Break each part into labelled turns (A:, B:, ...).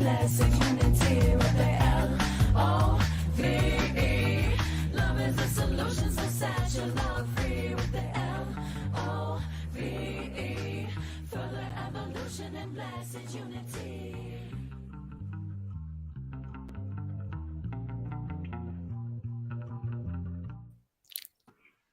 A: blessed unity with the L-O-V-E. Love is a solution, so set your love free with the L-O-V-E. Further evolution and blessed unity.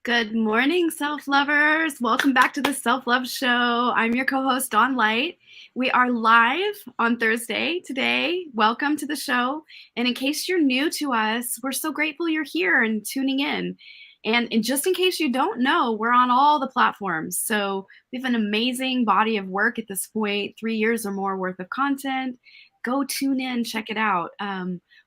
B: Good morning, self-lovers. Welcome back to the Self-Love Show. I'm your co-host, Dawn Light. We are live on Thursday today. Welcome to the show. And in case you're new to us, we're so grateful you're here and tuning in. And just in case you don't know, we're on all the platforms. So we have an amazing body of work at this point, 3 years or more worth of content. Go tune in, check it out.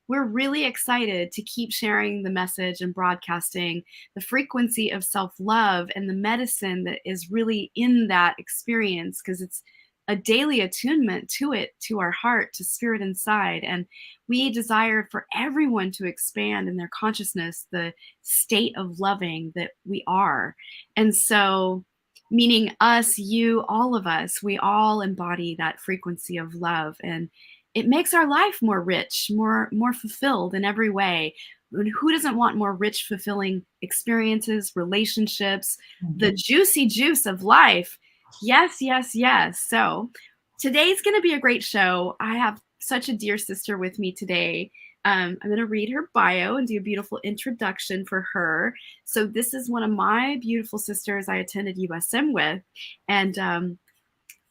B: We're really excited to keep sharing the message and broadcasting the frequency of self-love and the medicine that is really in that experience, because it's a daily attunement to it, to our heart, to spirit inside. And we desire for everyone to expand in their consciousness, the state of loving that we are. And so, meaning us, you, all of us, we all embody that frequency of love. And it makes our life more rich, more fulfilled in every way. Who doesn't want more rich, fulfilling experiences, relationships, the juicy juice of life? Yes, yes, yes. So today's going to be a great show. I have such a dear sister with me today. I'm going to read her bio and do a beautiful introduction for her. So this is one of my beautiful sisters I attended USM with. And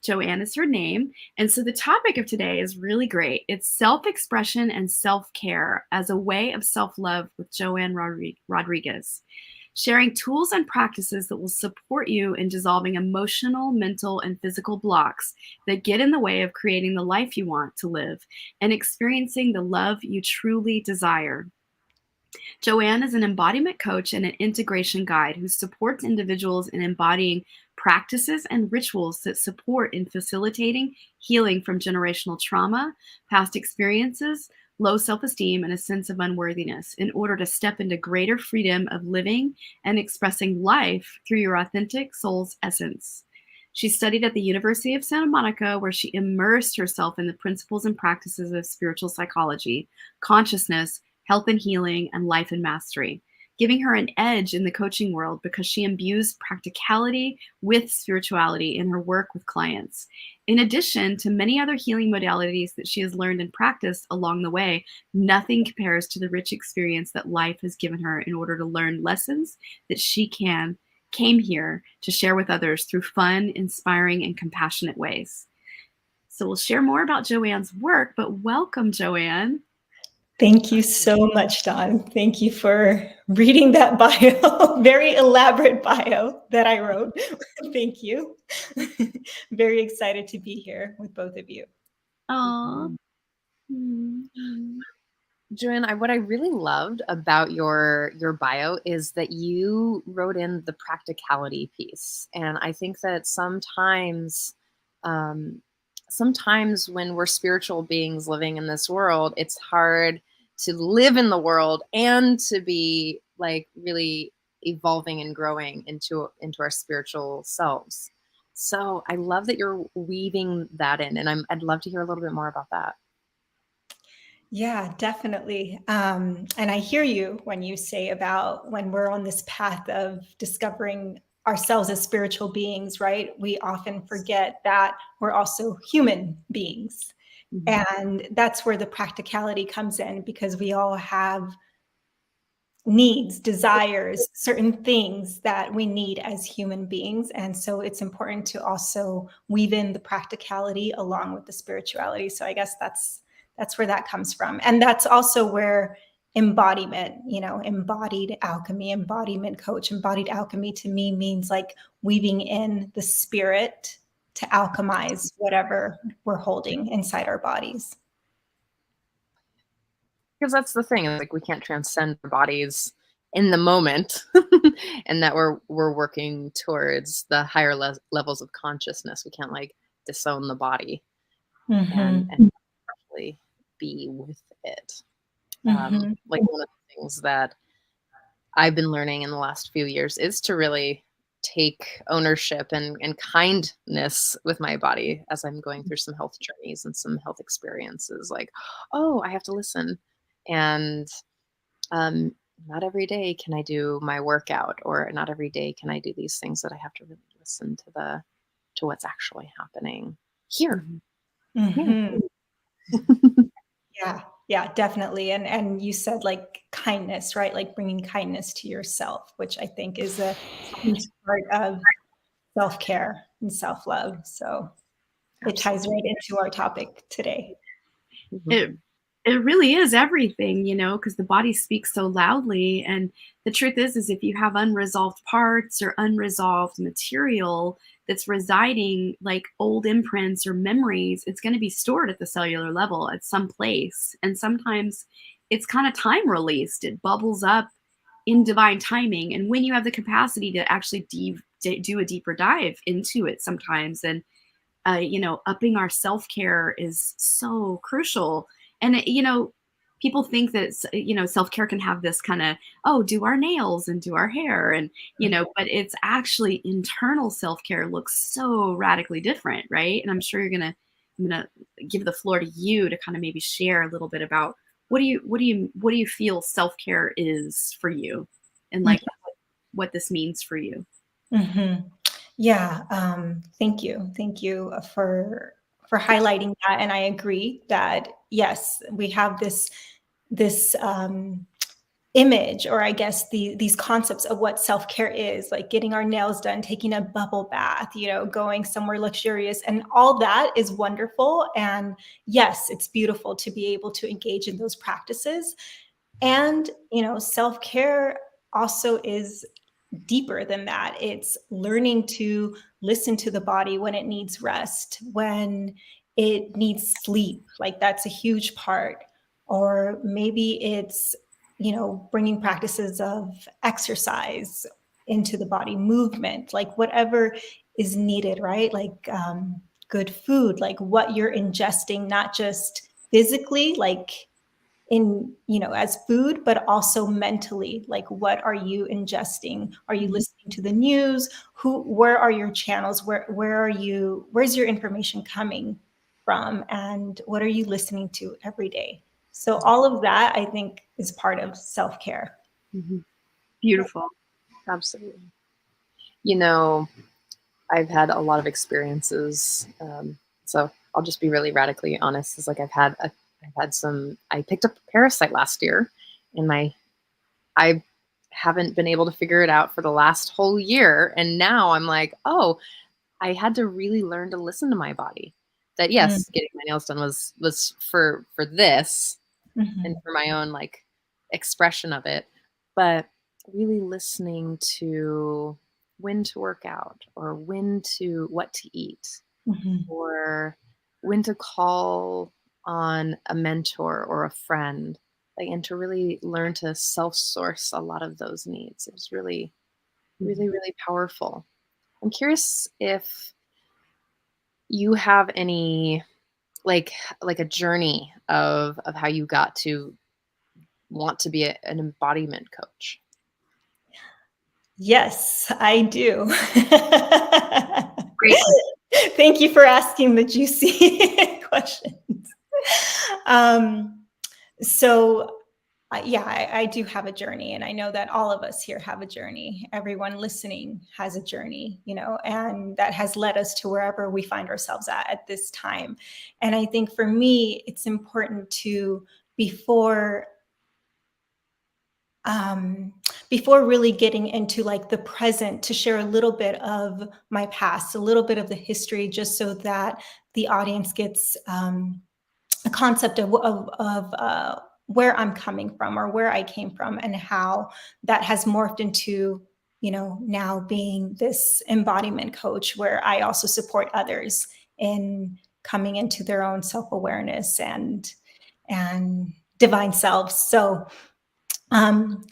B: Joanne is her name. And so the topic of today is really great. It's self-expression and self-care as a way of self-love with Joanne Rodriguez, sharing tools and practices that will support you in dissolving emotional, mental, and physical blocks that get in the way of creating the life you want to live and experiencing the love you truly desire. Joanne is an embodiment coach and an integration guide who supports individuals in embodying practices and rituals that support in facilitating healing from generational trauma, past experiences, low self-esteem, and a sense of unworthiness in order to step into greater freedom of living and expressing life through your authentic soul's essence. She studied at the University of Santa Monica, where she immersed herself in the principles and practices of spiritual psychology, consciousness, health and healing, and life and mastery, giving her an edge in the coaching world because she imbues practicality with spirituality in her work with clients. In addition to many other healing modalities that she has learned and practiced along the way, nothing compares to the rich experience that life has given her in order to learn lessons that she came here to share with others through fun, inspiring, and compassionate ways. So we'll share more about Joanne's work, but welcome, Joanne.
C: Thank you so much, Dawn. Thank you for reading that bio, very elaborate bio that I wrote. Thank you. Very excited to be here with both of you.
B: Aww.
D: Joanne, what I really loved about your bio is that you wrote in the practicality piece. And I think that sometimes when we're spiritual beings living in this world, it's hard to live in the world and to be like really evolving and growing into our spiritual selves. So I love that you're weaving that in, and I'd love to hear a little bit more about that.
C: Yeah, definitely. And I hear you when you say about when we're on this path of discovering ourselves as spiritual beings, right? We often forget that we're also human beings. And that's where the practicality comes in, because we all have needs, desires, certain things that we need as human beings. And so it's important to also weave in the practicality along with the spirituality. So I guess that's where that comes from. And that's also where embodiment, embodied alchemy, embodiment coach, embodied alchemy to me means like weaving in the spirit to alchemize whatever we're holding inside our bodies.
D: Because that's the thing, like we can't transcend our bodies in the moment, and that we're working towards the higher levels of consciousness. We can't like disown the body and actually be with it. Like one of the things that I've been learning in the last few years is to really take ownership and kindness with my body as I'm going through some health journeys and some health experiences. Like, oh, I have to listen. And um, not every day can I do my workout, or not every day can I do these things, that I have to really listen to what's actually happening here.
C: Mhm. Yeah, yeah, definitely. And you said like kindness, right? Like bringing kindness to yourself, which I think is a huge part of self-care and self-love. So it ties right into our topic today.
B: It it really is everything, because the body speaks so loudly. And the truth is if you have unresolved parts or unresolved material that's residing, like old imprints or memories, it's going to be stored at the cellular level at some place. And sometimes it's kind of time released. It bubbles up in divine timing. And when you have the capacity to actually do a deeper dive into it sometimes, and upping our self-care is so crucial. And, people think that, self-care can have this kind of, oh, do our nails and do our hair. And, but it's actually internal self-care looks so radically different. Right. And I'm sure I'm going to give the floor to you to kind of maybe share a little bit about what do you feel self-care is for you, and like what this means for you.
C: Mhm. Yeah, thank you. Thank you for highlighting that. And I agree that yes, we have this image, or I guess these concepts of what self-care is, like getting our nails done, taking a bubble bath, going somewhere luxurious, and all that is wonderful. And yes, it's beautiful to be able to engage in those practices. And self-care also is deeper than that. It's learning to listen to the body when it needs rest, when it needs sleep. Like that's a huge part. Or maybe it's, bringing practices of exercise into the body, movement, like whatever is needed, right? Like good food, like what you're ingesting, not just physically, like in as food, but also mentally, like what are you ingesting? Are you listening to the news? Where are your channels? Where's your information coming from, and what are you listening to every day? So all of that, I think, is part of self-care.
B: Beautiful.
D: Absolutely. You know, I've had a lot of experiences. So I'll just be really radically honest. It's like I picked up a parasite last year, and I haven't been able to figure it out for the last whole year. And now I'm like, oh, I had to really learn to listen to my body. That yes, getting my nails done was for this and
C: Mhm.
D: for my own like expression of it, but really listening to when to work out, or what to eat,
C: Mhm.
D: or when to call on a mentor or a friend, like, and to really learn to self-source a lot of those needs. It was really, really, really powerful. I'm curious if you have any like a journey of how you got to want to be an embodiment coach.
C: Yes, I do.
B: Great.
C: Thank you for asking the juicy questions. Um, so, yeah, I do have a journey, and I know that all of us here have a journey. Everyone listening has a journey, and that has led us to wherever we find ourselves at this time. And I think for me, it's important to, before before really getting into like the present, to share a little bit of my past, a little bit of the history, just so that the audience gets a concept of where I'm coming from, or where I came from, and how that has morphed into, now being this embodiment coach, where I also support others in coming into their own self-awareness and divine selves. So um,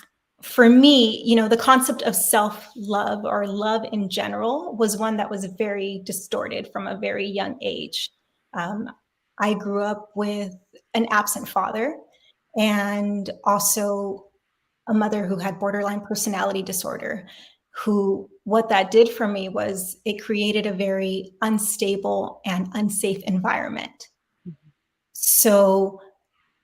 C: for me, the concept of self-love, or love in general, was one that was very distorted from a very young age. Um, I grew up with an absent father, and also a mother who had borderline personality disorder. what that did for me was it created a very unstable and unsafe environment. So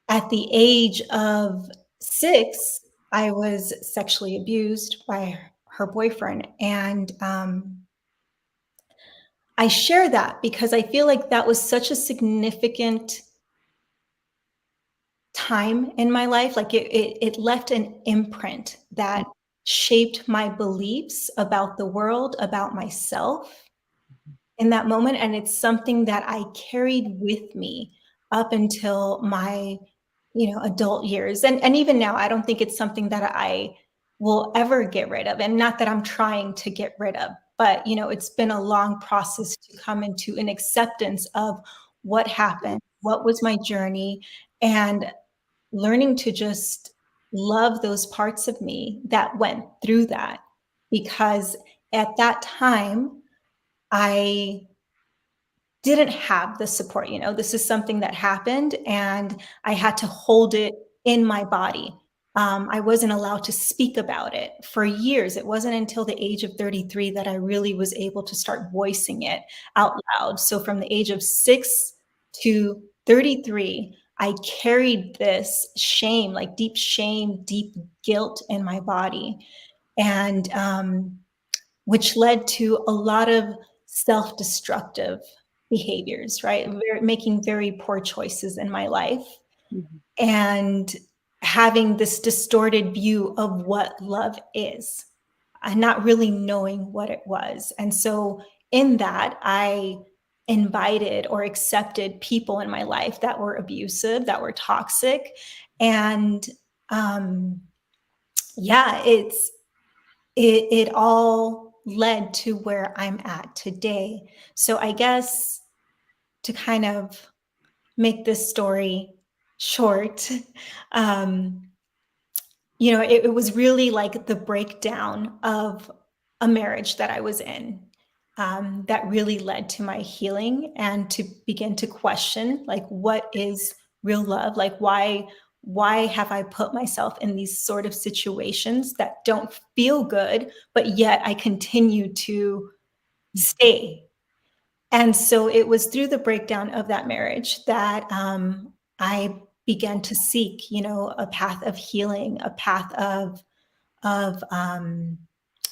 C: at the age of 6, I was sexually abused by her boyfriend. And I share that because I feel like that was such a significant time in my life. Like it left an imprint that shaped my beliefs about the world, about myself in that moment. And it's something that I carried with me up until my, adult years. And even now, I don't think it's something that I will ever get rid of. And not that I'm trying to get rid of, but, it's been a long process to come into an acceptance of what happened, what was my journey, and learning to just love those parts of me that went through that. Because at that time, I didn't have the support. This is something that happened and I had to hold it in my body. I wasn't allowed to speak about it for years. It wasn't until the age of 33 that I really was able to start voicing it out loud. So from the age of 6 to 33, I carried this shame, like deep shame, deep guilt in my body. And which led to a lot of self-destructive behaviors, right? Making very poor choices in my life and having this distorted view of what love is and not really knowing what it was. And so in that, I invited or accepted people in my life that were abusive, that were toxic. And yeah, it all led to where I'm at today. So I guess to kind of make this story short, it was really like the breakdown of a marriage that I was in that really led to my healing and to begin to question, like, what is real love? Like, why have I put myself in these sort of situations that don't feel good, but yet I continue to stay? And so it was through the breakdown of that marriage that I began to seek, a path of healing, a path of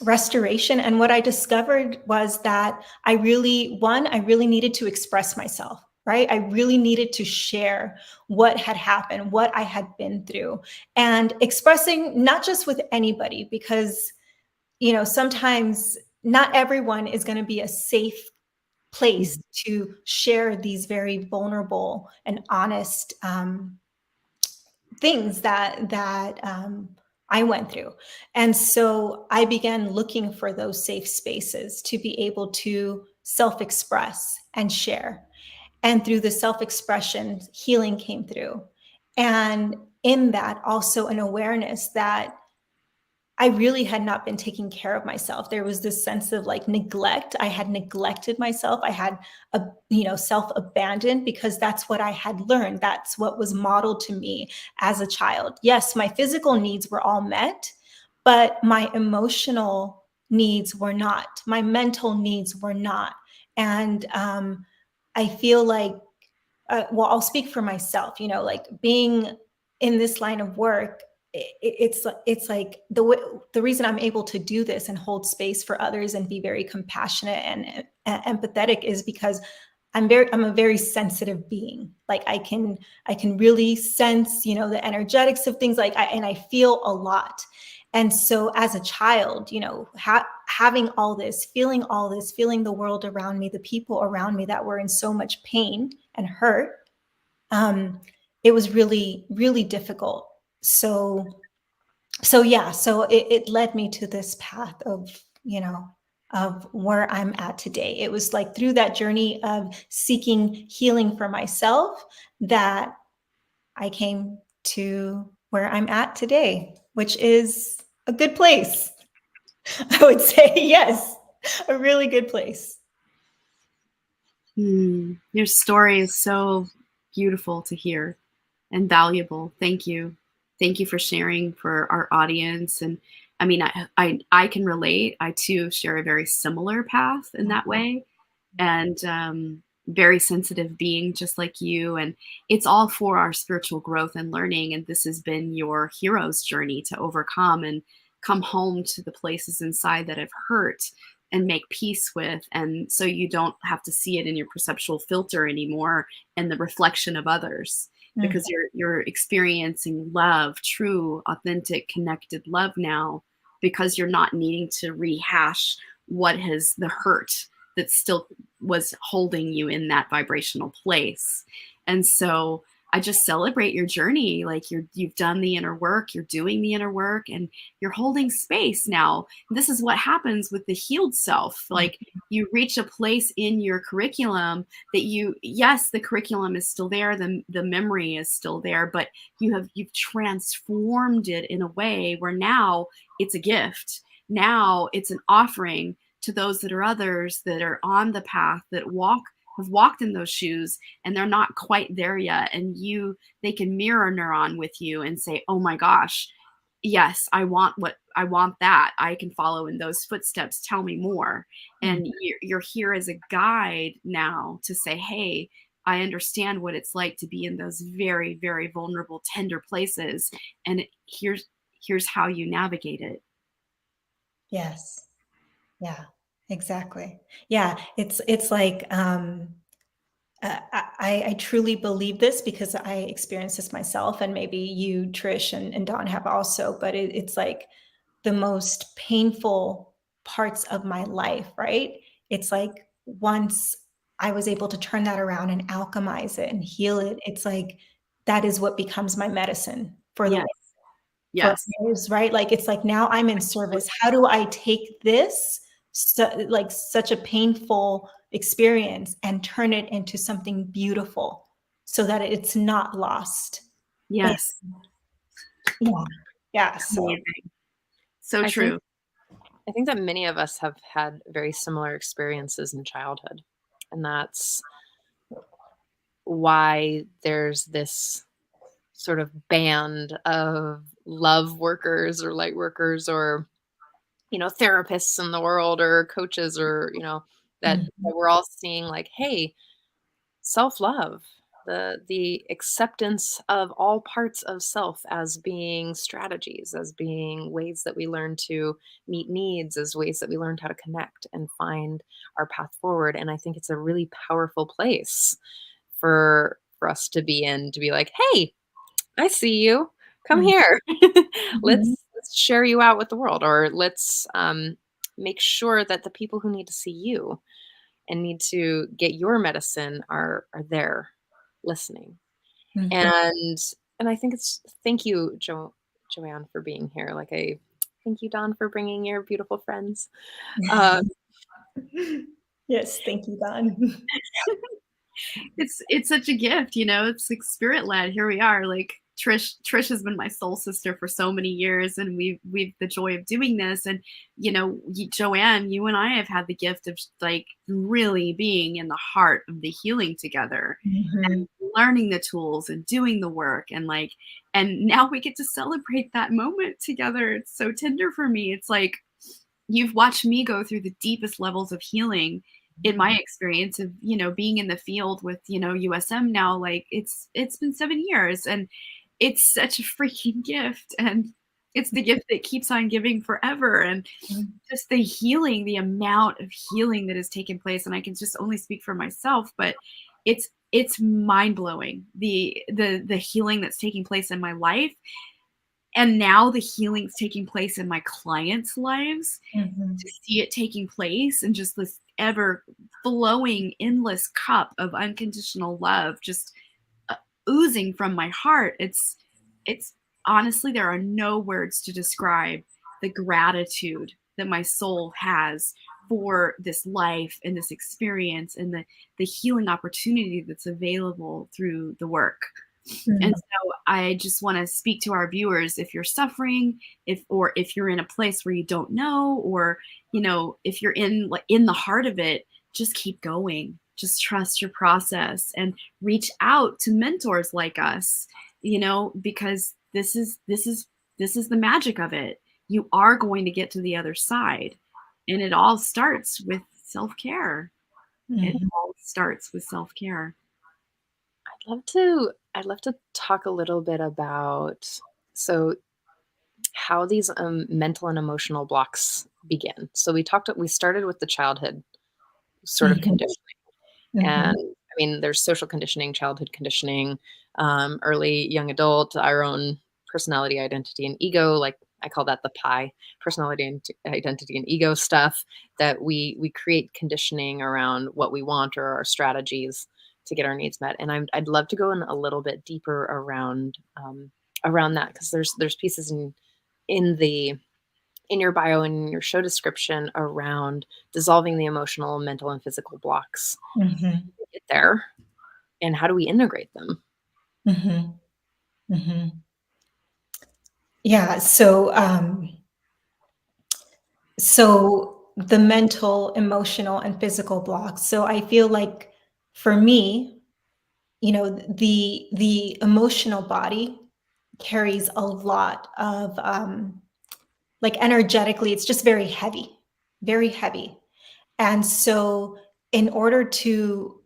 C: restoration. And what I discovered was that I really needed to express myself, right? I really needed to share what had happened, what I had been through, and expressing not just with anybody, because, sometimes not everyone is going to be a safe place to share these very vulnerable and honest things that I went through. And so I began looking for those safe spaces to be able to self-express and share. And through the self-expression, healing came through. And in that, also an awareness that I really had not been taking care of myself. There was this sense of like neglect. I had neglected myself. I had, self-abandoned because that's what I had learned. That's what was modeled to me as a child. Yes, my physical needs were all met, but my emotional needs were not. My mental needs were not. And I feel like, I'll speak for myself, like being in this line of work, it's like the reason I'm able to do this and hold space for others and be very compassionate and empathetic is because I'm a very sensitive being. Like I can really sense, the energetics of things, and I feel a lot. And so as a child, having all this, feeling the world around me, the people around me that were in so much pain and hurt, it was really, really difficult. So it led me to this path of, of where I'm at today. It was like through that journey of seeking healing for myself that I came to where I'm at today, which is a good place. I would say, yes, a really good place.
B: Your story is so beautiful to hear and valuable. Thank you. Thank you for sharing for our audience. And I mean, I can relate. I too share a very similar path in that way, and very sensitive being just like you. And it's all for our spiritual growth and learning. And this has been your hero's journey to overcome and come home to the places inside that have hurt and make peace with. And so you don't have to see it in your perceptual filter anymore and the reflection of others,
C: Mhm.
B: because you're experiencing love, true, authentic, connected love now, because you're not needing to rehash what has the hurt that still was holding you in that vibrational place. And so I just celebrate your journey. Like you've done the inner work, you're doing the inner work, and you're holding space now. This is what happens with the healed self. Like you reach a place in your curriculum that yes, the curriculum is still there, the memory is still there, but you've transformed it in a way where now it's a gift. Now it's an offering to those that are others that are on the path, that have walked in those shoes, and they're not quite there yet. And they can mirror neuron with you and say, oh my gosh, yes, I want that. I can follow in those footsteps. Tell me more. And you're here as a guide now to say, hey, I understand what it's like to be in those very, very vulnerable, tender places. And here's how you navigate it.
C: Yes. Yeah, exactly. Yeah, it's like I truly believe this because I experienced this myself, and maybe you, Trish, and Dawn have also. But it's like the most painful parts of my life, right? It's like once I was able to turn that around and alchemize it and heal it, it's like that is what becomes my medicine for the
B: Yes.
C: for
B: Yes.
C: others, right? Like it's like now I'm in service. How do I take this like such a painful experience and turn it into something beautiful so that it's not lost? And
B: Yes.
C: yeah, yeah. So
B: Amazing. So
D: I think
B: true.
D: I think that many of us have had very similar experiences in childhood, and that's why there's this sort of band of love workers or light workers or therapists in the world or coaches or that we're all seeing like, hey, self-love, the acceptance of all parts of self as being strategies, as being ways that we learn to meet needs, as ways that we learned how to connect and find our path forward. And I think it's a really powerful place for us to be in, to be like, hey, I see you. Come
C: Mhm.
D: here.
C: Mhm.
D: Let's share you out with the world, or let's make sure that the people who need to see you and need to get your medicine are there listening.
C: Mhm.
D: And I think it's thank you, Joanne, for being here. Like I thank you, Don, for bringing your beautiful friends. Uh,
C: Yes, thank you, Don.
B: It's such a gift, it's like spirit led. Here we are. Like Trish has been my soul sister for so many years, and we've the joy of doing this. And Joanne, you and I have had the gift of like really being in the heart of the healing together
C: Mhm.
B: and learning the tools and doing the work, and now we get to celebrate that moment together. It's so tender for me. It's like you've watched me go through the deepest levels of healing in my experience of being in the field with USM now. Like it's been 7 years, and it's such a freaking gift, and it's the gift that keeps on giving forever. And just the healing, the amount of healing that has taken place, and I can just only speak for myself, but it's mind-blowing, the healing that's taking place in my life. And now the healing's taking place in my clients' lives,
C: Mhm.
B: to see it taking place, and just this ever flowing endless cup of unconditional love just oozing from my heart. It's honestly, there are no words to describe the gratitude that my soul has for this life and this experience and the healing opportunity that's available through the work. And
C: Mhm.
B: so I just want to speak to our viewers: if you're suffering, if you're in a place where you don't know, or if you're in the heart of it, just keep going. Just trust your process and reach out to mentors like us, because this is the magic of it. you are going to get to the other side. And it all starts with self-care. It
C: Mhm.
B: all starts with self-care.
D: I'd love to talk a little bit about so how these mental and emotional blocks begin. So we started with the childhood sort of
C: Mhm.
D: conditioning. And
C: Mhm.
D: I mean, there's social conditioning, childhood conditioning, early young adult, our own personality, identity, and ego. Like I call that the pie, personality, and identity, and ego stuff. That we create conditioning around what we want or our strategies to get our needs met. And I'd love to go in a little bit deeper around that, because there's pieces in the in your bio and in your show description around dissolving the emotional, mental, and physical blocks.
C: Mhm.
D: Get there, and how do we integrate them?
C: Mhm. Mhm. Yeah. So the mental, emotional, and physical blocks. So I feel like for me, the emotional body carries a lot of like energetically, it's just very heavy, very heavy. And so in order to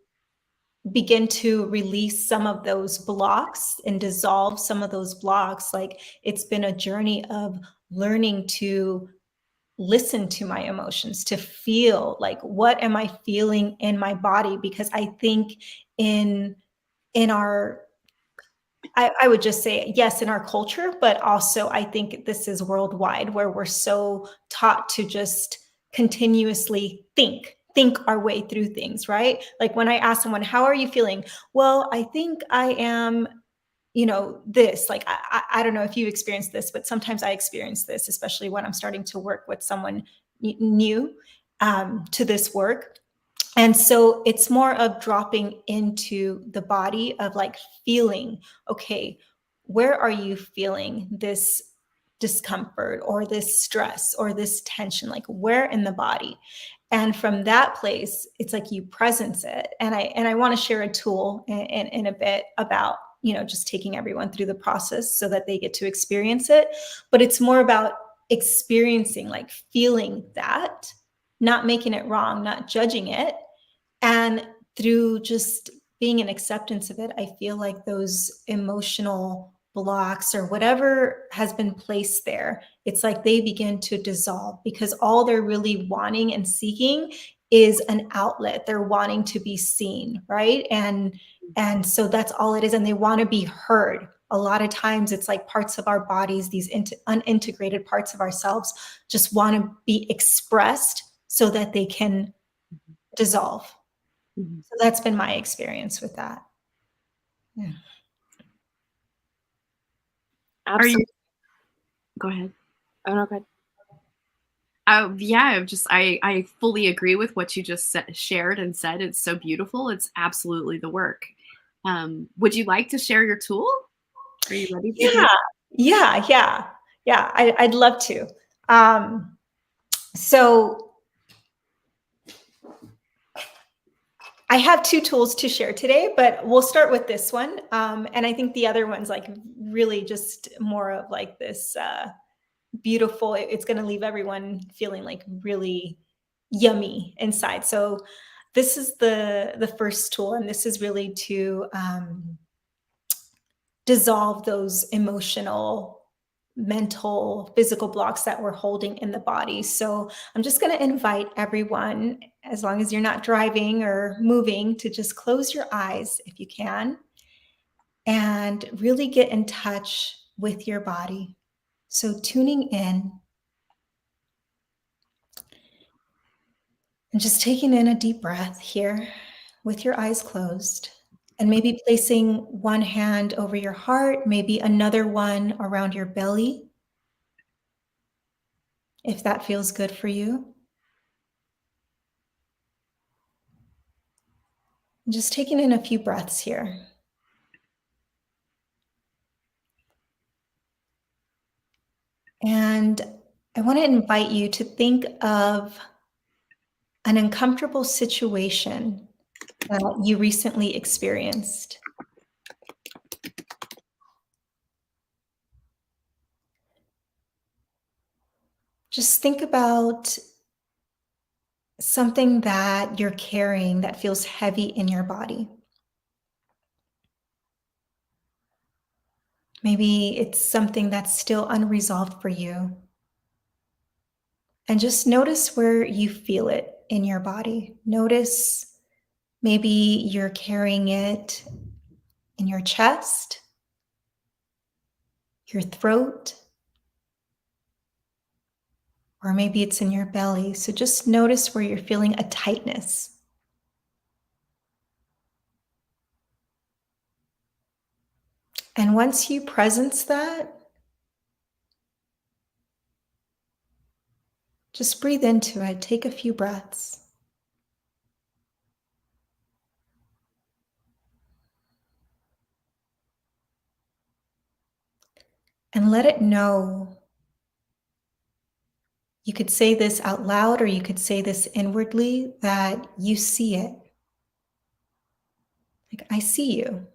C: begin to release some of those blocks and dissolve some of those blocks, like it's been a journey of learning to listen to my emotions, to feel like what am I feeling in my body, because I think in in our I would just say yes in our culture, but also I think this is worldwide where we're so taught to just continuously think our way through things, right? Like when I ask someone, how are you feeling? Well, I think I am, this. Like I don't know if you experienced this, but sometimes I experience this, especially when I'm starting to work with someone new to this work. And so it's more of dropping into the body of like feeling, okay, where are you feeling this discomfort or this stress or this tension? Like where in the body? And from that place, it's like you presence it. And I want to share a tool in a bit about, just taking everyone through the process so that they get to experience it. But it's more about experiencing, like feeling that, not making it wrong, not judging it, and through just being an acceptance of it, I feel like those emotional blocks or whatever has been placed there, it's like they begin to dissolve because all they're really wanting and seeking is an outlet. They're wanting to be seen, right? And so that's all it is. And they want to be heard. A lot of times it's like parts of our bodies, these unintegrated parts of ourselves just want to be expressed so that they can dissolve.
D: Mhm.
C: So that's been my experience with that. Yeah.
B: Are you,
D: Absolutely.
B: go ahead.
D: Oh no, go ahead.
B: Yeah, I fully agree with what you just shared and said. It's so beautiful. It's absolutely the work. Would you like to share your tool? Are you ready to do
C: Yeah. Yeah. I'd love to. Um, so I have two tools to share today, but we'll start with this one. And I think the other one's like really just more of like this beautiful, it's going to leave everyone feeling like really yummy inside. So this is the first tool, and this is really to dissolve those emotional, mental, physical blocks that we're holding in the body. So I'm just going to invite everyone, as long as you're not driving or moving, to just close your eyes if you can and really get in touch with your body. So tuning in and just taking in a deep breath here with your eyes closed. And maybe placing one hand over your heart, maybe another one around your belly, if that feels good for you. And just taking in a few breaths here. And I want to invite you to think of an uncomfortable situation that you recently experienced. Just think about something that you're carrying that feels heavy in your body. Maybe it's something that's still unresolved for you. And just notice where you feel it in your body. Notice maybe you're carrying it in your chest, your throat, or maybe it's in your belly. So just notice where you're feeling a tightness. And once you presence that, just breathe into it. Take a few breaths. And let it know. You could say this out loud or you could say this inwardly, that you see it. Like, I see you.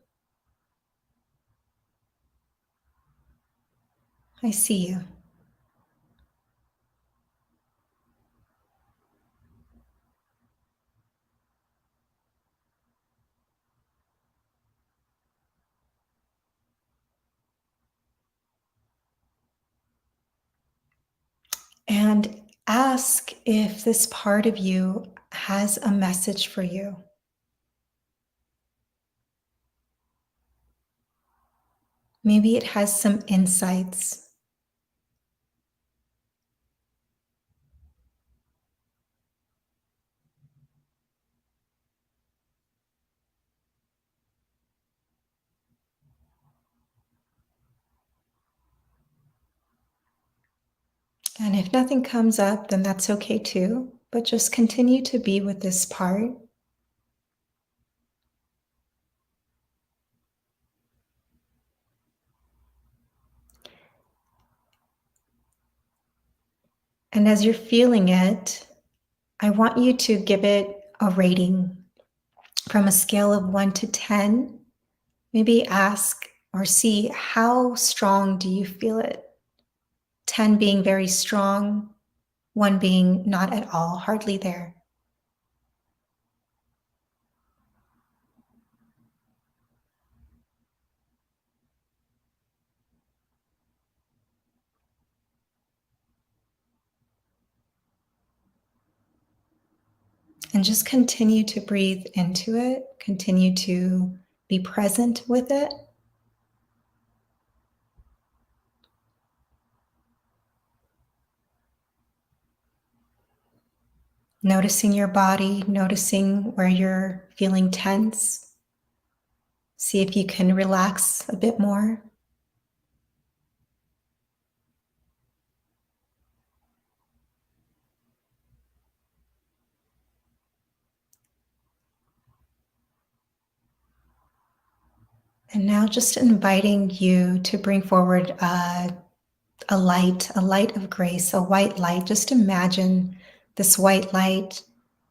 C: I see you. And ask if this part of you has a message for you. Maybe it has some insights. And if nothing comes up, then that's okay too. But just continue to be with this part. And as you're feeling it, I want you to give it a rating from a scale of 1 to 10. Maybe ask or see, how strong do you feel it? 10 being very strong, 1 being not at all, hardly there. And just continue to breathe into it, continue to be present with it. Noticing your body, noticing where you're feeling tense. See if you can relax a bit more. And now just inviting you to bring forward a light of grace, a white light. Just imagine this white light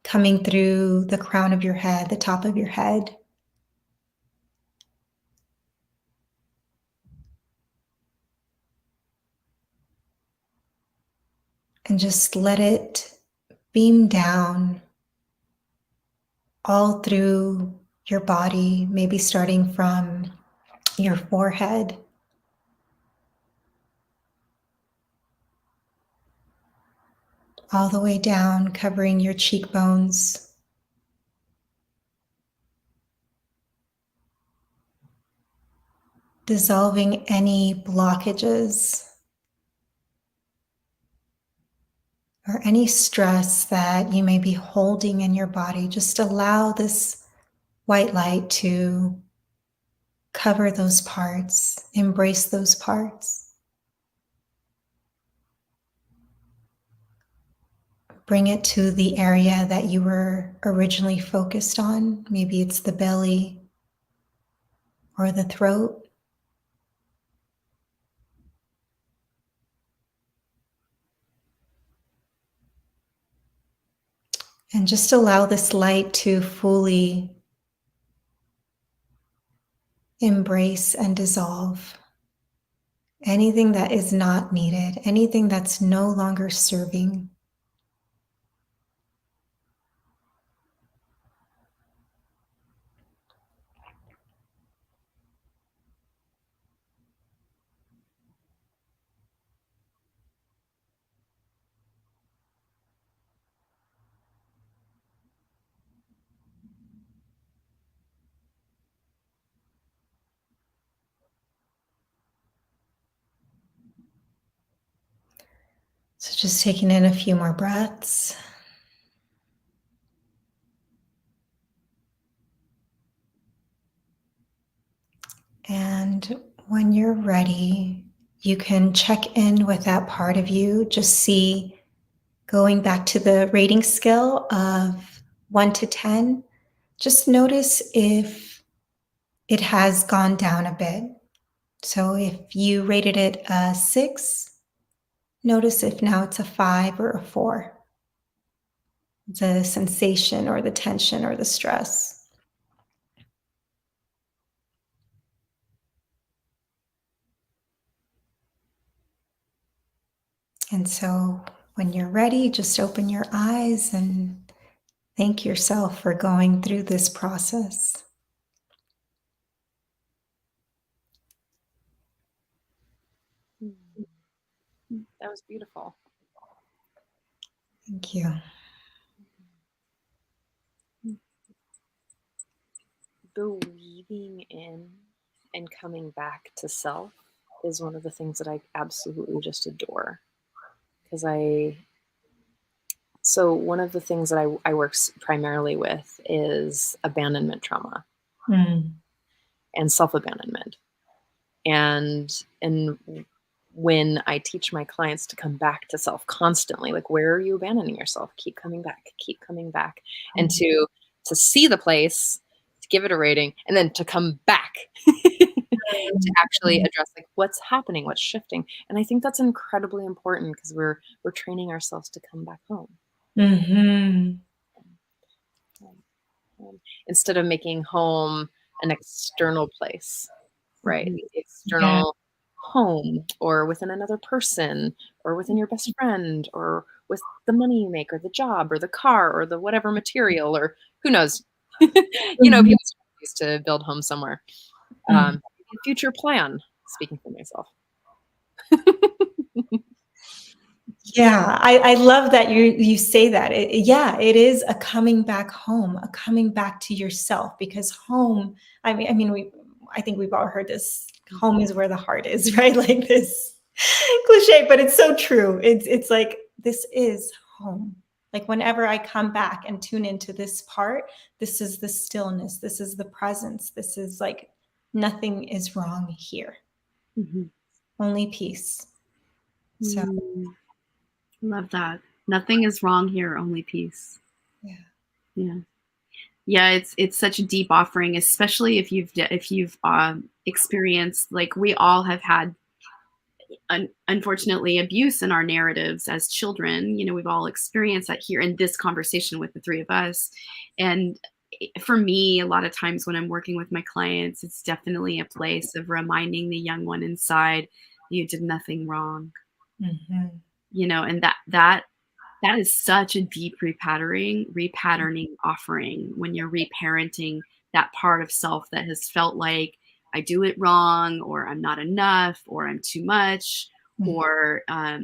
C: coming through the crown of your head, the top of your head. And just let it beam down all through your body, maybe starting from your forehead, all the way down, covering your cheekbones, dissolving any blockages or any stress that you may be holding in your body. Just allow this white light to cover those parts, embrace those parts. Bring it to the area that you were originally focused on. Maybe it's the belly or the throat. And just allow this light to fully embrace and dissolve anything that is not needed, anything that's no longer serving. So just taking in a few more breaths. And when you're ready, you can check in with that part of you. Just see, going back to the rating scale of 1 to 10, just notice if it has gone down a bit. So if you rated it a 6, notice if now it's a 5 or a 4. The sensation or the tension or the stress. And so when you're ready, just open your eyes and thank yourself for going through this process.
D: That was beautiful.
C: Thank you.
D: Believing in and coming back to self is one of the things that I absolutely just adore. Because so one of the things that I work primarily with is abandonment trauma and self-abandonment. And when I teach my clients to come back to self constantly, like, where are you abandoning yourself? Keep coming back, and to see the place, to give it a rating, and then to come back to actually address, like, what's happening, what's shifting. And I think that's incredibly important because we're training ourselves to come back home.
C: Mm-hmm.
D: Instead of making home an external place, right?
C: Mhm.
D: The external home, or within another person, or within your best friend, or with the money you make, or the job, or the car, or the whatever material, or who knows. People used to build homes somewhere. Future plan, speaking for myself.
C: Yeah, I love that you say that. It is a coming back home, a coming back to yourself, because home, I think we've all heard this, home is where the heart is, right? Like this cliche, but it's so true. It's like, this is home. Like whenever I come back and tune into this part, this is the stillness, this is the presence, this is like, nothing is wrong here. Only peace. So
B: Love that. Nothing is wrong here, only peace.
C: yeah.
B: Yeah, it's such a deep offering, especially if you've experienced, like we all have had, unfortunately, abuse in our narratives as children. We've all experienced that here in this conversation with the three of us. And for me, a lot of times when I'm working with my clients, it's definitely a place of reminding the young one inside, you did nothing wrong. And that is such a deep repatterning offering when you're reparenting that part of self that has felt like, I do it wrong, or I'm not enough, or I'm too much, or a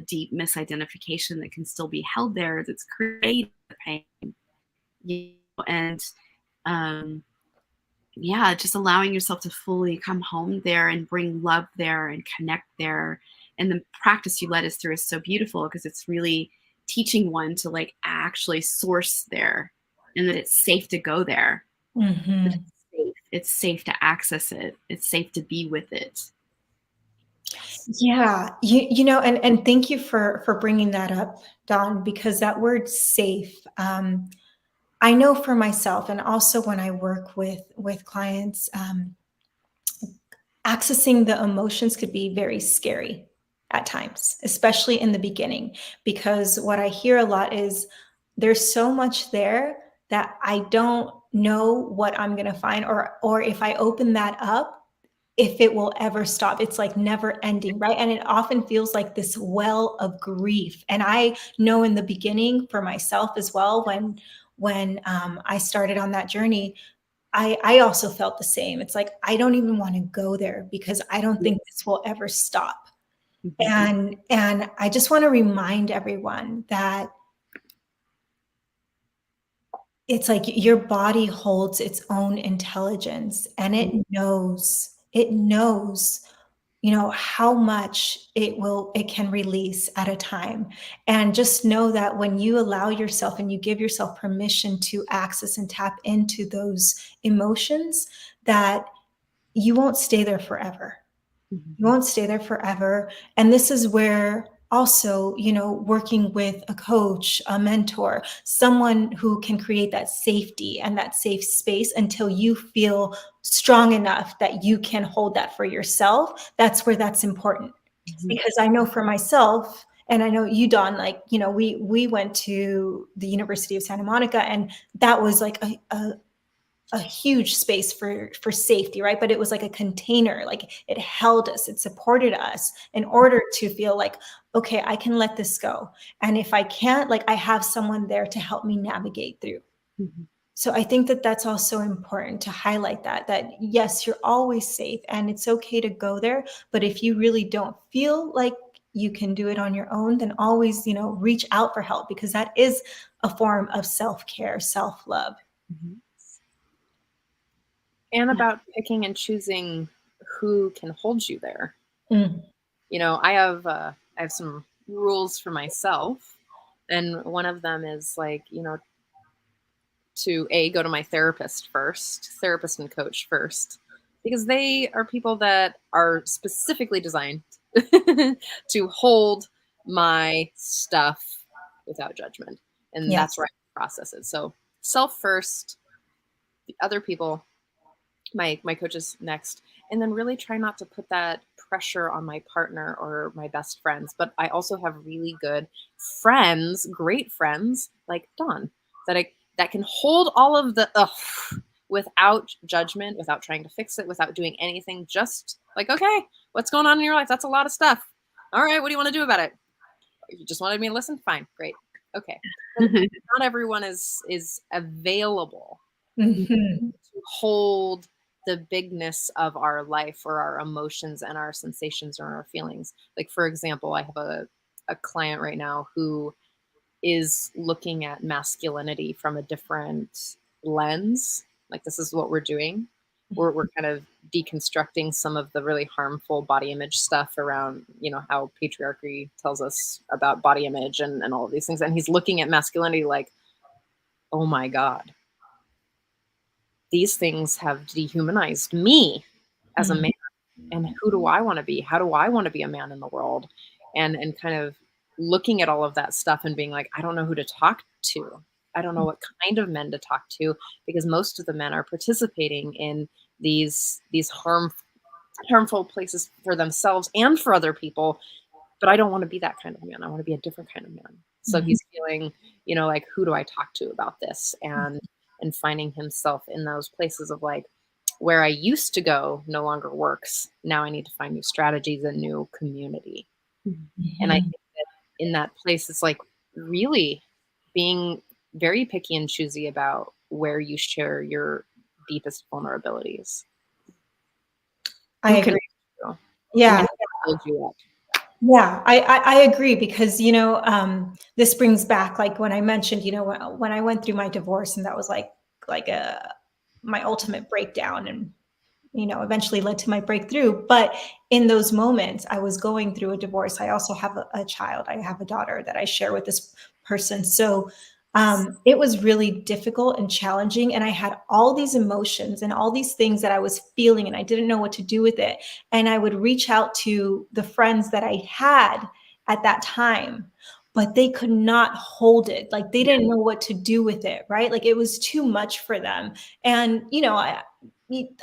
B: deep misidentification that can still be held there that's creating the pain. And just allowing yourself to fully come home there and bring love there and connect there. And the practice you led us through is so beautiful because it's really teaching one to like actually source there, and that it's safe to go there. That it's safe to access it. It's safe to be with it.
C: Yeah, and thank you for bringing that up, Dawn, because that word safe, I know for myself, and also when I work with clients, accessing the emotions could be very scary at times, especially in the beginning, because what I hear a lot is, there's so much there that I don't know what I'm going to find, or if I open that up, if it will ever stop. It's like never ending, right? And it often feels like this well of grief. And I know in the beginning for myself as well, when I started on that journey, I also felt the same. It's like, I don't even want to go there because I don't think this will ever stop. And I just want to remind everyone that it's like your body holds its own intelligence, and it knows, how much it can release at a time. And just know that when you allow yourself and you give yourself permission to access and tap into those emotions, that you won't stay there forever. You won't stay there forever. And this is where also, working with a coach, a mentor, someone who can create that safety and that safe space until you feel strong enough that you can hold that for yourself. That's where that's important. Because I know for myself, and I know you, Dawn, like, we went to the University of Santa Monica, and that was like a huge space for safety, right? But it was like a container, like it held us, it supported us in order to feel like, okay, I can let this go. And if I can't, like, I have someone there to help me navigate through. So I think that that's also important to highlight that yes, you're always safe and it's okay to go there. But if you really don't feel like you can do it on your own, then always, reach out for help, because that is a form of self-care, self-love.
D: And about picking and choosing who can hold you there.
C: Mm.
D: I have some rules for myself, and one of them is like, to go to my therapist and coach first, because they are people that are specifically designed to hold my stuff without judgment, and
C: Yes.
D: that's where I process it. So self first, the other people, my coaches next, and then really try not to put that pressure on my partner or my best friends. But I also have really good friends, great friends like Dawn, that can hold all of the without judgment, without trying to fix it, without doing anything. Just like, okay, what's going on in your life? That's a lot of stuff. All right, what do you want to do about it? You just wanted me to listen? Fine, great, okay. Not everyone is available to hold the bigness of our life or our emotions and our sensations or our feelings. Like, for example, I have a client right now who is looking at masculinity from a different lens. Like, this is what we're doing. We're kind of deconstructing some of the really harmful body image stuff around, how patriarchy tells us about body image and all of these things. And he's looking at masculinity like, oh my God, these things have dehumanized me as a man. And who do I want to be? How do I want to be a man in the world? And kind of looking at all of that stuff and being like, I don't know who to talk to. I don't know what kind of men to talk to, because most of the men are participating in these harmful places for themselves and for other people. But I don't want to be that kind of man. I want to be a different kind of man. So he's feeling, like, who do I talk to about this? And finding himself in those places of like, where I used to go no longer works. Now I need to find new strategies and new community. And I think that in that place, it's like really being very picky and choosy about where you share your deepest vulnerabilities.
C: I agree. Yeah.
D: Build you up.
C: Yeah, I agree, because, this brings back, like, when I mentioned, when I went through my divorce, and that was like my ultimate breakdown, and, eventually led to my breakthrough. But in those moments, I was going through a divorce. I also have a child. I have a daughter that I share with this person. So it was really difficult and challenging. And I had all these emotions and all these things that I was feeling, and I didn't know what to do with it. And I would reach out to the friends that I had at that time, but they could not hold it. Like, they didn't know what to do with it, right? Like, it was too much for them. And,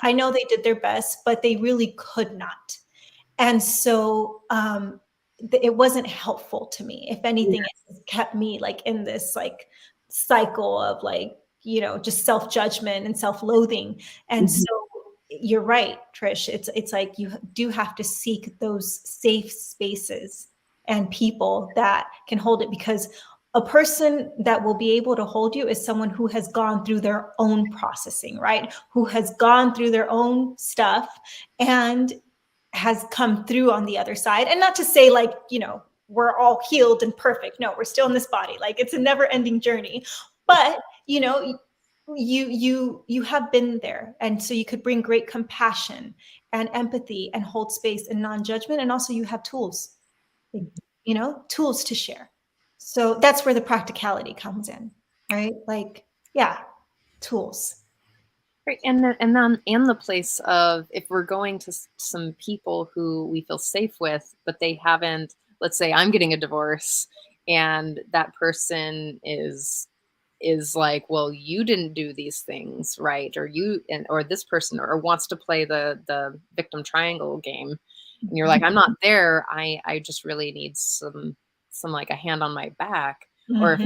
C: I know they did their best, but they really could not. And so it wasn't helpful to me. If anything, it kept me like in this like cycle of like, just self-judgment and self-loathing. And so you're right, Trish. It's like you do have to seek those safe spaces and people that can hold it, because a person that will be able to hold you is someone who has gone through their own processing, right? Who has gone through their own stuff and has come through on the other side. And not to say like, we're all healed and perfect. No, we're still in this body. Like, it's a never ending journey. But, you have been there, and so you could bring great compassion and empathy and hold space and non-judgment. And also you have tools, tools to share. So that's where the practicality comes in, right? Like, yeah, tools.
D: Right, and the place of, if we're going to some people who we feel safe with, but they haven't, let's say I'm getting a divorce, and that person is like, well, you didn't do these things right, or this person, or wants to play the victim triangle game, and you're like, I'm not there. I just really need some like a hand on my back. Or if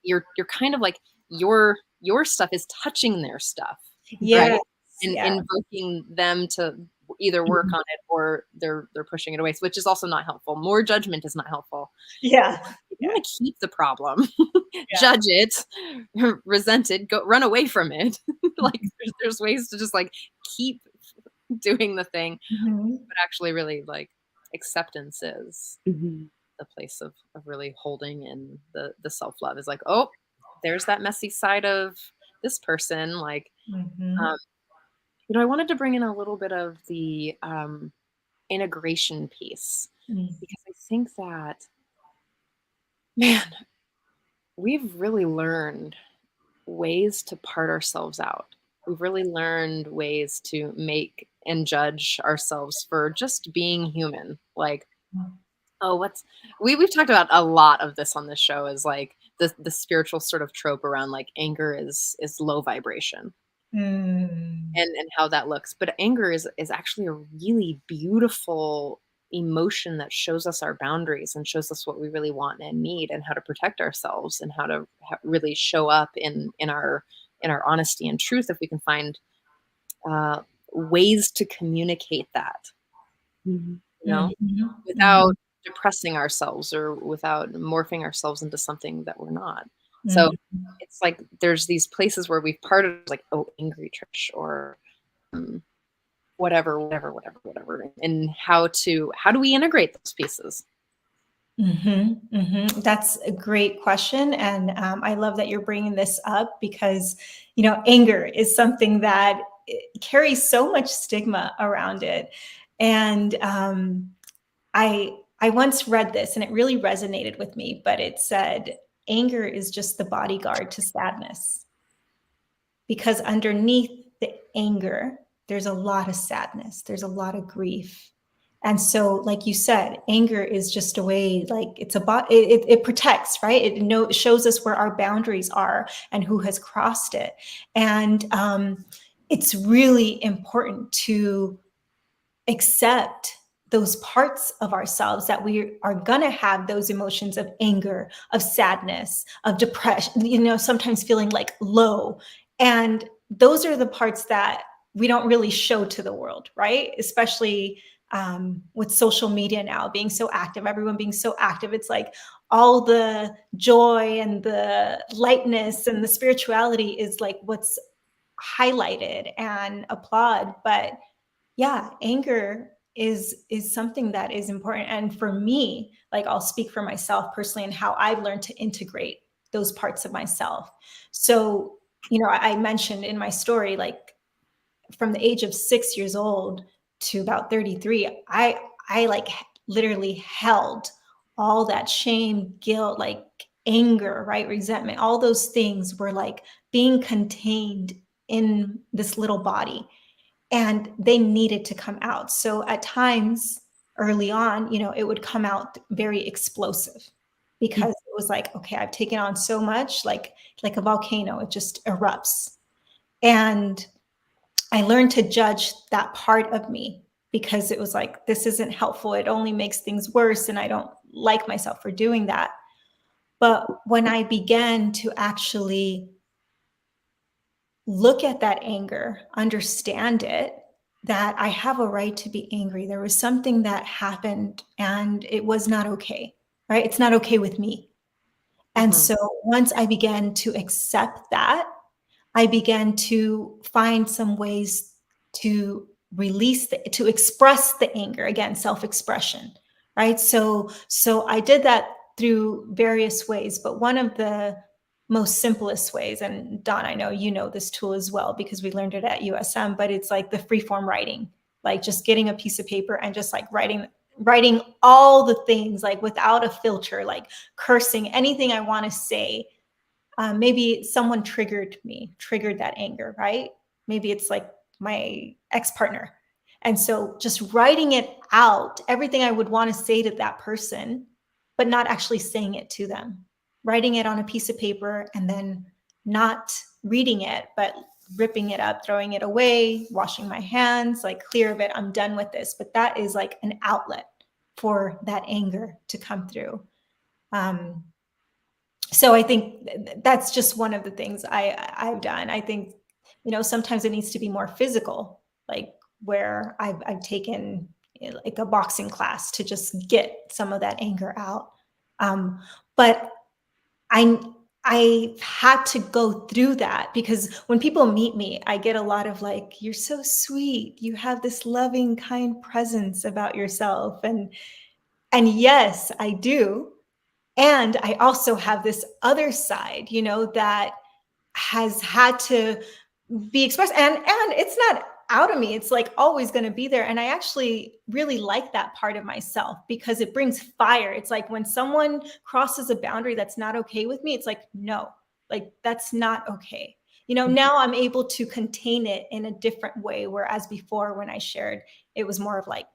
D: you're kind of like, your stuff is touching their stuff,
C: Yes.
D: right? And
C: Yeah.
D: invoking them to either work on it, or they're pushing it away, which is also not helpful. More judgment is not helpful.
C: Yeah.
D: You want to keep the problem,
C: Yeah.
D: judge it, resent it, run away from it. Like, there's ways to just like keep doing the thing, but actually really like acceptance is the place of really holding in the self-love. Is like, oh, there's that messy side of this person. Like, I wanted to bring in a little bit of the integration piece, because I think that, man, we've really learned ways to part ourselves out. We've really learned ways to make and judge ourselves for just being human. Like, oh, we've talked about a lot of this on this show, is like the spiritual sort of trope around like anger is low vibration. And how that looks. But anger is actually a really beautiful emotion that shows us our boundaries and shows us what we really want and need, and how to protect ourselves, and how to really show up in our honesty and truth, if we can find ways to communicate that, without depressing ourselves, or without morphing ourselves into something that we're not. So it's like there's these places where we've parted, like, oh, angry Trish, or whatever, and how do we integrate those pieces?
C: That's a great question. And I love that you're bringing this up, because, anger is something that carries so much stigma around it. And I once read this and it really resonated with me, but it said, anger is just the bodyguard to sadness, because underneath the anger, there's a lot of sadness. There's a lot of grief. And so, like you said, anger is just a way, like it protects, right? It shows us where our boundaries are and who has crossed it. And it's really important to accept those parts of ourselves that we are going to have those emotions of anger, of sadness, of depression, sometimes feeling like low. And those are the parts that we don't really show to the world, right? Especially with social media now being so active, everyone being so active. It's like all the joy and the lightness and the spirituality is like what's highlighted and applauded. But yeah, anger is something that is important. And for me, like, I'll speak for myself personally and how I've learned to integrate those parts of myself. So, I mentioned in my story, like, from the age of 6 years old to about 33, I like literally held all that shame, guilt, like anger, right? Resentment, all those things were like being contained in this little body, and they needed to come out. So at times early on, it would come out very explosive, because it was like, okay, I've taken on so much, like a volcano, it just erupts. And I learned to judge that part of me, because it was like, this isn't helpful. It only makes things worse. And I don't like myself for doing that. But when I began to actually look at that anger, understand it, that I have a right to be angry. There was something that happened and it was not okay, right? It's not okay with me. And
D: Mhm.
C: so once I began to accept that, I began to find some ways to to express the anger. Again, self-expression, right? So I did that through various ways, but one of the most simplest ways, and Don, I know you know this tool as well because we learned it at USM, but it's like the freeform writing, like just getting a piece of paper and just like writing all the things, like without a filter, like cursing, anything I want to say. Maybe someone triggered that anger, right? Maybe it's like my ex-partner. And so just writing it out, everything I would want to say to that person, but not actually saying it to them, writing it on a piece of paper and then not reading it, but ripping it up, throwing it away, washing my hands, like clear of it. I'm done with this. But that is like an outlet for that anger to come through. Um, so I think that's just one of the things I've done. I think, sometimes it needs to be more physical, like where I've taken like a boxing class to just get some of that anger out. But I I had to go through that because when people meet me, I get a lot of like, you're so sweet. You have this loving, kind presence about yourself. And yes, I do. And I also have this other side, that has had to be expressed. And it's not out of me. It's like always going to be there. And I actually really like that part of myself because it brings fire. It's like when someone crosses a boundary that's not okay with me, it's like, no, like that's not okay. Now I'm able to contain it in a different way. Whereas before, when I shared, it was more of like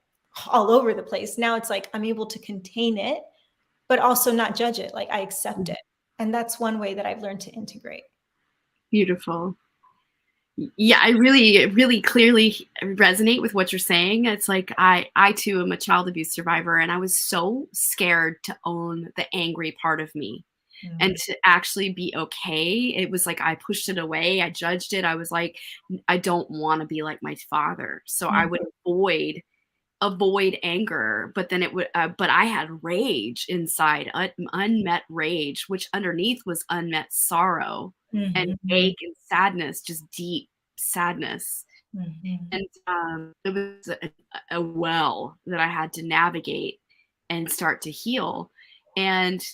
C: all over the place. Now it's like I'm able to contain it but also not judge it. Like I accept it. And that's one way that I've learned to integrate.
B: Beautiful. Yeah, I really, really clearly resonate with what you're saying. It's like I too am a child abuse survivor, and I was so scared to own the angry part of me and
C: Mhm.
B: to actually be okay. It was like I pushed it away. I judged it. I was like, I don't want to be like my father, so I would avoid anger, but then but I had rage inside, unmet rage, which underneath was unmet sorrow and
C: Mhm.
B: ache and sadness, just deep sadness.
C: Mhm.
B: And it was a well that I had to navigate and start to heal. And,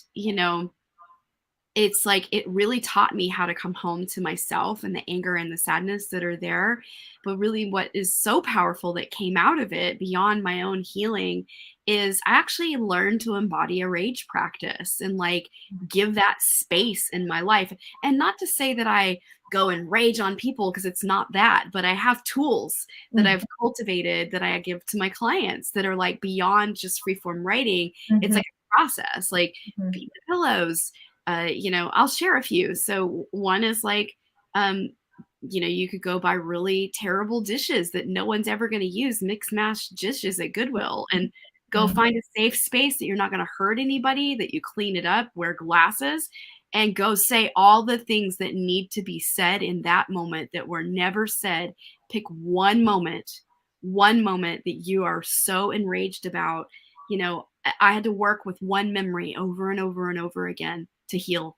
B: it's like it really taught me how to come home to myself and the anger and the sadness that are there. But really, what is so powerful that came out of it beyond my own healing is I actually learned to embody a rage practice and like give that space in my life. And not to say that I go and rage on people because it's not that, but I have tools that
C: Mhm.
B: I've cultivated that I give to my clients that are like beyond just freeform writing. It's
C: Mhm.
B: like a process, like
C: Mhm.
B: beat the pillows, I'll share a few. So one is like, um, you could go buy really terrible dishes that no one's ever going to use, mix mash dishes at Goodwill, and go
C: Mhm.
B: find a safe space that you're not going to hurt anybody, that you clean it up, wear glasses, and go say all the things that need to be said in that moment that were never said. Pick one moment that you are so enraged about. I had to work with one memory over and over and over again to heal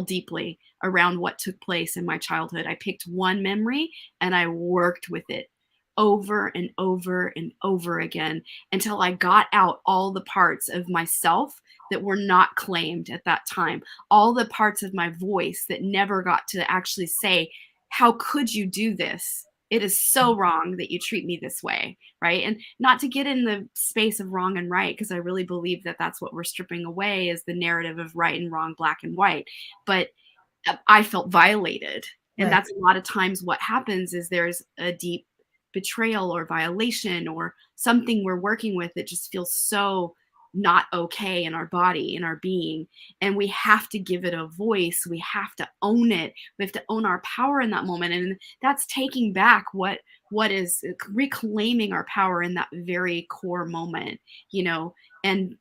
B: deeply around what took place in my childhood. I picked one memory and I worked with it over and over and over again until I got out all the parts of myself that were not claimed at that time, all the parts of my voice that never got to actually say, how could you do this? It is so wrong that you treat me this way, right? And not to get in the space of wrong and right, because I really believe that that's what we're stripping away is the narrative of right and wrong, black and white. But I felt violated. And
C: Right.
B: that's a lot of times what happens is there's a deep betrayal or violation or something we're working with that just feels so not okay in our body, in our being. And we have to give it a voice. We have to own it. We have to own our power in that moment. And that's taking back what is reclaiming our power in that very core moment, you know, and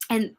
B: and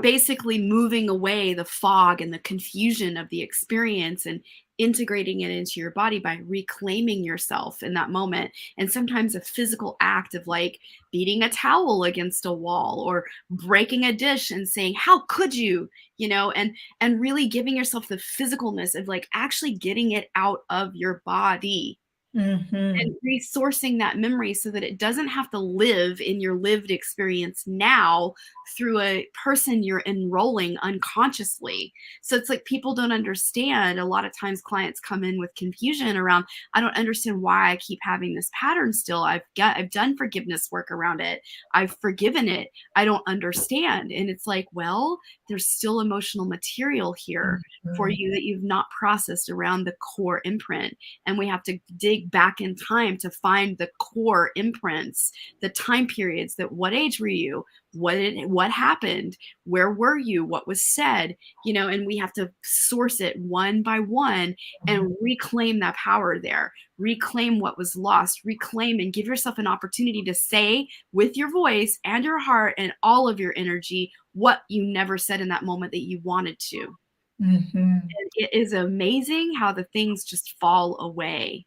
B: basically moving away the fog and the confusion of the experience and integrating it into your body by reclaiming yourself in that moment. And sometimes a physical act of like beating a towel against a wall or breaking a dish and saying, how could you, and really giving yourself the physicalness of like actually getting it out of your body and resourcing that memory so that it doesn't have to live in your lived experience now through a person you're enrolling unconsciously. So it's like people don't understand. A lot of times clients come in with confusion around, I don't understand why I keep having this pattern still. I've done forgiveness work around it. I've forgiven it. I don't understand. And it's like, well, there's still emotional material here for you that you've not processed around the core imprint. And we have to dig back in time to find the core imprints, the time periods that what age were you? What happened? Where were you? What was said? And we have to source it one by one and reclaim that power there, reclaim what was lost, reclaim and give yourself an opportunity to say with your voice and your heart and all of your energy what you never said in that moment that you wanted to. And it is amazing how the things just fall away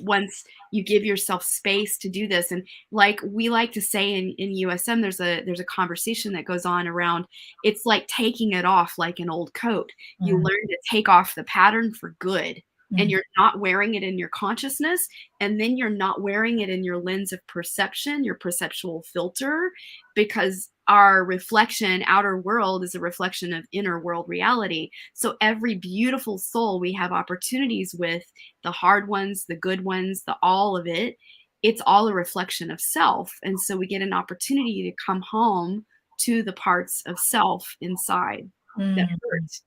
B: once you give yourself space to do this. And like we like to say in USM, there's a conversation that goes on around, it's like taking it off like an old coat. You learn to take off the pattern for good. And you're not wearing it in your consciousness, and then you're not wearing it in your lens of perception, your perceptual filter, because our reflection, outer world, is a reflection of inner world reality. So every beautiful soul we have opportunities with, the hard ones, the good ones, the all of it, it's all a reflection of self. And so we get an opportunity to come home to the parts of self inside that hurt.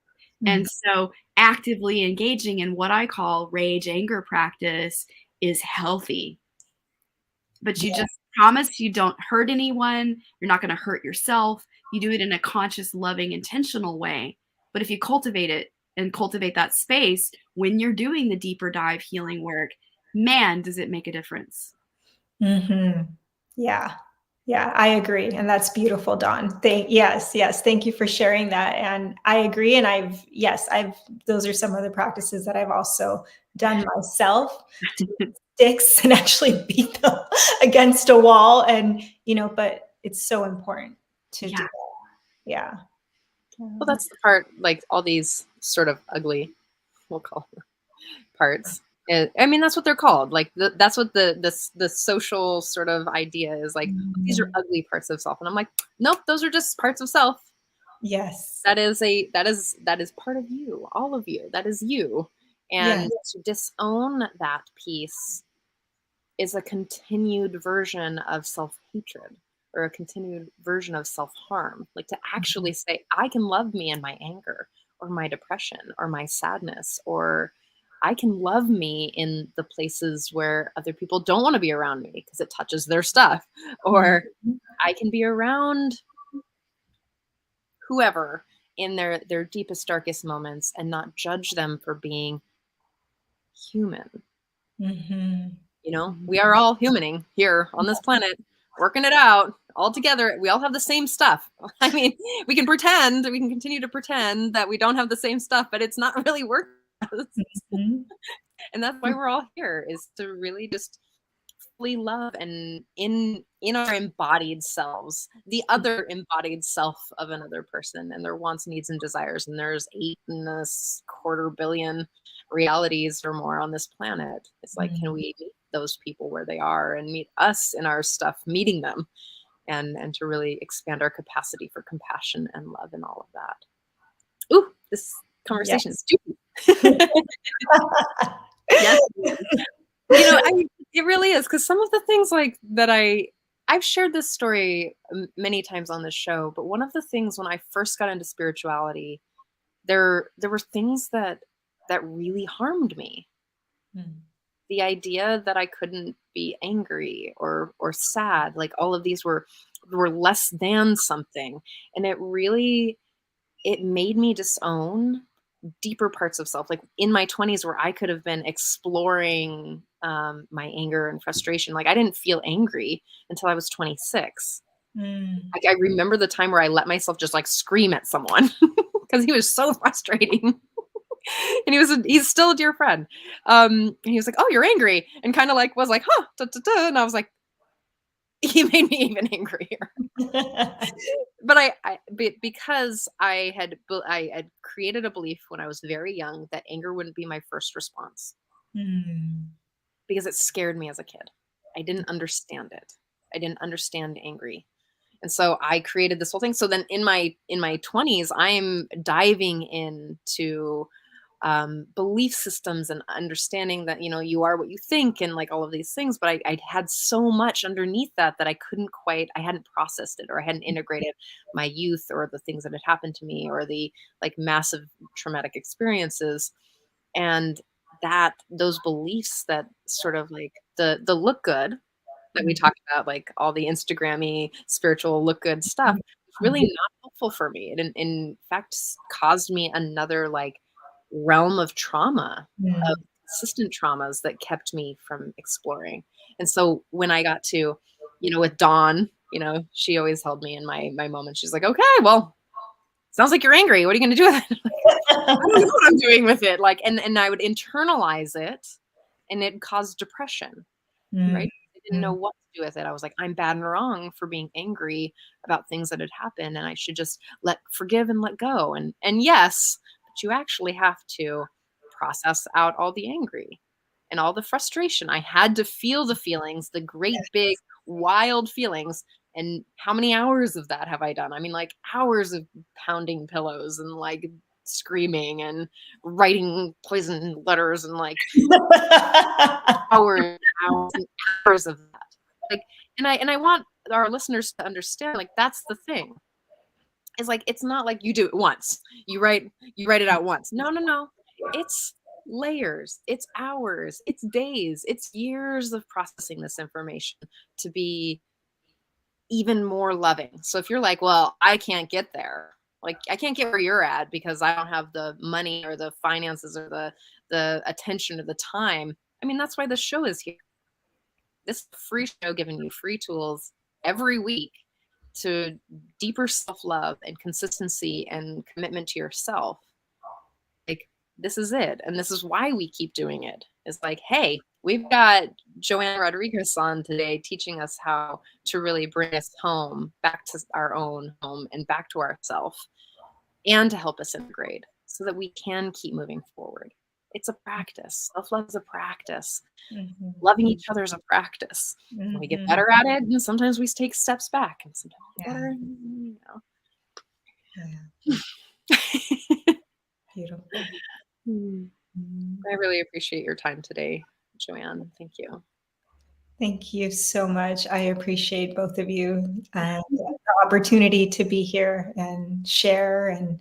B: And so actively engaging in what I call rage anger practice is healthy. But you just promise you don't hurt anyone. You're not going to hurt yourself. You do it in a conscious, loving, intentional way. But if you cultivate it and cultivate that space when you're doing the deeper dive healing work, man, does it make a difference.
C: Yeah. Yeah, I agree. And that's beautiful, Dawn. Yes. Thank you for sharing that. And I agree. And those are some of the practices that I've also done myself, to get sticks and actually beat them against a wall. And, but it's so important to do that. Yeah.
D: Well, that's the part, like all these sort of ugly, we'll call them, parts. I mean, that's what they're called. Like that's what the social sort of idea is. Like these are ugly parts of self, and I'm like, nope, those are just parts of self.
C: Yes,
D: that is part of you, all of you. That is you, and to disown that piece is a continued version of self-hatred or a continued version of self-harm. Like to actually say, I can love me in my anger or my depression or my sadness, or I can love me in the places where other people don't want to be around me because it touches their stuff. Or I can be around whoever in their deepest, darkest moments and not judge them for being human. We are all humaning here on this planet, working it out all together. We all have the same stuff. I mean, we can continue to pretend that we don't have the same stuff, but it's not really working. And that's why we're all here, is to really just fully love and in our embodied selves, the other embodied self of another person and their wants, needs, and desires. And there's 8.25 billion realities or more on this planet. It's like, can we meet those people where they are and meet us in our stuff, meeting them, and to really expand our capacity for compassion and love and all of that. Ooh, this conversation is juicy. Yes. It really is, because some of the things like that I've shared this story many times on this show, but one of the things when I first got into spirituality, there were things that really harmed me. The idea that I couldn't be angry or sad, like all of these were less than something, and it made me disown deeper parts of self, like in my 20s where I could have been exploring my anger and frustration. Like I didn't feel angry until I was 26. Like, I remember the time where I let myself just like scream at someone because he was so frustrating. And he's still a dear friend. And he was like, "Oh, you're angry," and kind of like was like, "Huh," da, da, da. And I was like, he made me even angrier. But because I had created a belief when I was very young that anger wouldn't be my first response because it scared me as a kid. I didn't understand it. I didn't understand angry. And so I created this whole thing. So then in my 20s, I'm diving into belief systems and understanding that, you are what you think and like all of these things. But I had so much underneath that I hadn't processed it, or I hadn't integrated my youth or the things that had happened to me or the like massive traumatic experiences. And that those beliefs that sort of like the look good that we talk about, like all the Instagrammy spiritual look good stuff, was really not helpful for me. It in fact caused me another like realm of trauma, of consistent traumas that kept me from exploring. And so when I got to, with Dawn, she always held me in my moments. She's like, "Okay, well, sounds like you're angry. What are you going to do with it?" I don't know what I'm doing with it. Like, and I would internalize it, and it caused depression, right? I didn't know what to do with it. I was like, I'm bad and wrong for being angry about things that had happened, and I should just forgive and let go. And yes, but you actually have to process out all the angry and all the frustration. I had to feel the feelings, the great big wild feelings. And how many hours of that have I done? I mean, like hours of pounding pillows and like screaming and writing poison letters and like hours and hours and hours of that. Like, and I want our listeners to understand, like, that's the thing. It's like, it's not like you do it once. You write it out once. No. It's layers, it's hours, it's days, it's years of processing this information to be even more loving. So if you're like, well, I can't get there, like I can't get where you're at because I don't have the money or the finances or the attention or the time. I mean, that's why the show is here. This free show giving you free tools every week to deeper self-love and consistency and commitment to yourself. Like, this is it. And this is why we keep doing it. It's like, hey, we've got Joanne Rodriguez on today teaching us how to really bring us home, back to our own home and back to ourself, and to help us integrate so that we can keep moving forward. It's a practice. Self-love is a practice. Loving each other is a practice. We get better at it, and sometimes we take steps back, and sometimes we get better.
C: Beautiful.
D: I really appreciate your time today, Joanne. Thank you.
C: Thank you so much. I appreciate both of you and the opportunity to be here and share and